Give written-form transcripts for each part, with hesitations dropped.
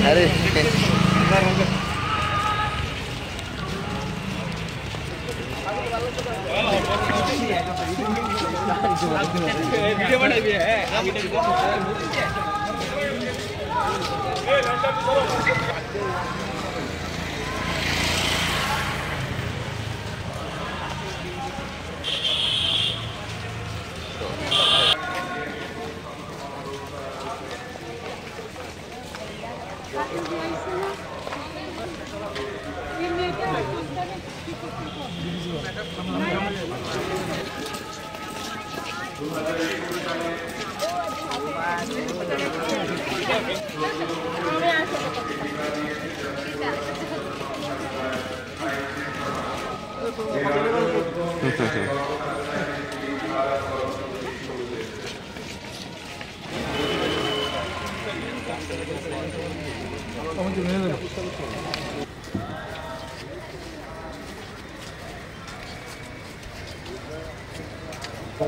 अरे वीडियो बना भी है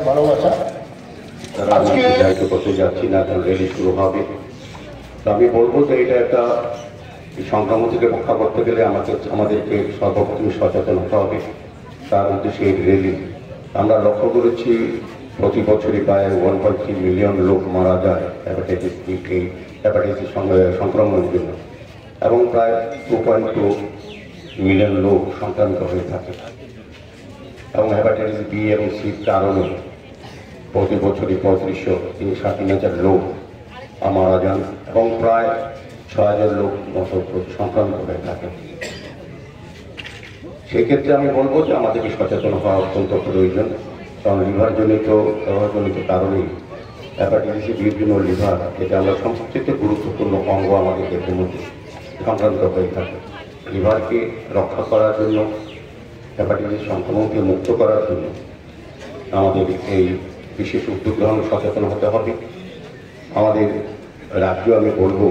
ভালোবাসা আজকে দায়িত্ব করতে যাচ্ছি না, এখন রেলি শুরু হবে। তো আমি বলবো যে এটা একটা সংক্রমণ থেকে রক্ষা করতে গেলে আমাদেরকে সর্বপ্রথম সচেতন হতে হবে। তার উদ্দেশ্যে এই রেলি আমরা লক্ষ্য করেছি প্রতি বছরই প্রায় 1.3 মিলিয়ন লোক মারা যায় হ্যাপাটাইটিস সংক্রমণের জন্য, এবং প্রায় 2.2 মিলিয়ন লোক সংক্রামিত হয়ে থাকে। এবং হ্যাপাটাইটিস বি এবং সির কারণে প্রতি বছরই 3500 লোক মারা যান এবং প্রায় 6000 লোক মতো সংক্রামিত হয়ে থাকে। সেক্ষেত্রে আমি বলবো যে আমাদেরকে সচেতন হওয়া অত্যন্ত প্রয়োজন, কারণ লিভারজনিত কারণেই হ্যাপাটাইটিস বির জন্য লিভার, এটা আমরা সবচেয়ে গুরুত্বপূর্ণ অঙ্গ আমাদের দেহের মধ্যে সংক্রামিত হয়ে থাকে। লিভারকে রক্ষা করার জন্য, হ্যাপাটাইটিস সংক্রমণকে মুক্ত করার জন্য আমাদের এই বিশেষ উদ্যোগ গ্রহণ সচেতন হতে হবে। আমাদের রাজ্য আমি বলবো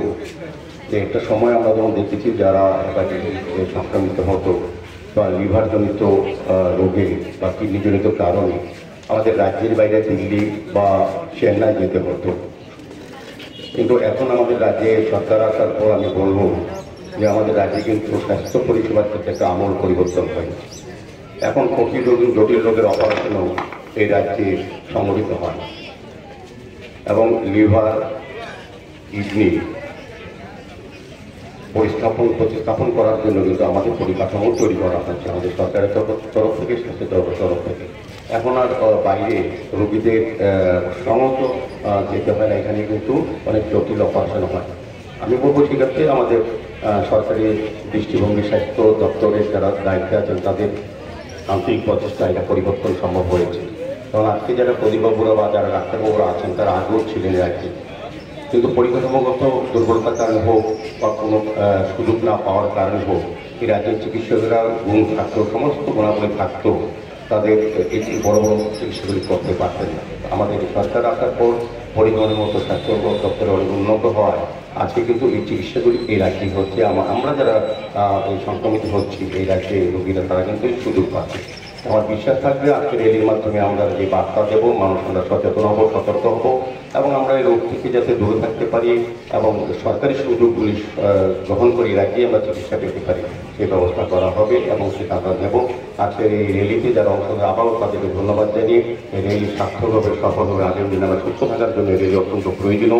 যে একটা সময় আমরা যখন দেখেছি যারা হ্যাপাটাইটিসে সংক্রমিত হতো বা লিভারজনিত রোগে বা কিডনিজনিত কারণে আমাদের রাজ্যের বাইরে দিল্লি বা চেন্নাই যেতে হতো, কিন্তু এখন আমাদের রাজ্যে সরকার আসার পর আমি বলবো যে আমাদের রাজ্যে কিন্তু স্বাস্থ্য পরিষেবার ক্ষেত্রে একটা আমূল পরিবর্তন হয়। এখন জটিল রোগের অপারেশনও এই রাজ্যে সংগঠিত হয় এবং লিভার, কিডনি প্রতিস্থাপন করার জন্য কিন্তু আমাদের পরিকাঠামো তৈরি করা হচ্ছে আমাদের সরকারের তরফ থেকে, স্বাস্থ্য তরফ থেকে। এখন আর বাইরে রোগীদের সমস্ত যেতে হয় না, এখানে কিন্তু অনেক জটিল অপারেশন হয়। আমি বলবো ঠিক আছে, আমাদের সরকারি দৃষ্টিভঙ্গি স্বাস্থ্য দপ্তরের যারা দায়িত্বে আছেন তাদের আন্তরিক প্রচেষ্টা এটা পরিবর্তন সম্ভব হয়েছে। কারণ আজকে যারা প্রদীপবাবুরা বা যারা ডাক্তারবাবুরা আছেন তারা আগেও ছিলেন রাজ্যে, কিন্তু পরিকাঠামোগত দুর্বলতার কারণে হোক বা কোনো সুযোগ না পাওয়ার কারণে হোক এই রাজ্যের চিকিৎসকেরা গুণ থাকতো, সমস্ত গুণাবলী থাকতো, তাদের এই বড় বড় চিকিৎসাগুলি করতে পারতেন না। আমাদের সরকার আসার পর পরিমাণের মতো স্বাস্থ্য দপ্তরে অনেক উন্নত হওয়ায় আজকে কিন্তু এই চিকিৎসাগুলি এই রাজ্যে হচ্ছে। আমরা যারা এই সংক্রমিত হচ্ছি এই রাজ্যে রোগীরা, তারা কিন্তু এই সুযোগ পাচ্ছে। আমার বিশ্বাস থাকবে আজকে রেলির মাধ্যমে আমরা যে বার্তা দেবো, মানুষ আমরা সচেতন হবো, সতর্ক হবো এবং আমরা এই রোগ থেকে যাতে দূরে থাকতে পারি এবং সরকারি সুযোগগুলি গ্রহণ করে রাজ্যে আমরা চিকিৎসা পেতে পারি সেই ব্যবস্থা করা হবে এবং সেটা আমরা নেব। আজকের এই রেলিতে যারা অংশগ্রহণ, আবারও তাদেরকে ধন্যবাদ জানিয়ে এই রেলি সার্থকভাবে সফল হবে আগামী দিনে আমরা সুস্থ থাকার জন্য রেলি অত্যন্ত প্রয়োজনীয়।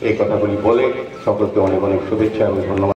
এই কথাগুলি বলে সকলকে অনেক অনেক শুভেচ্ছা এবং ধন্যবাদ।